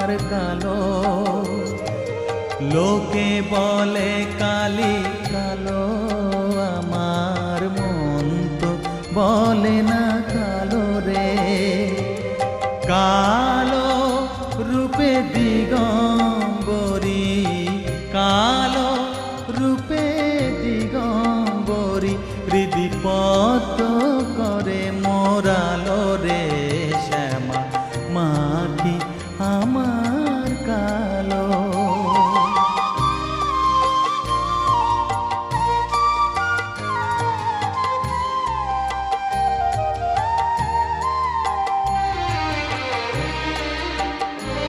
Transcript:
আমার কালো। লোকে বলে কালি কালো, আমার মন তো বলে না কালো রে। কালো রূপে দিগন্ত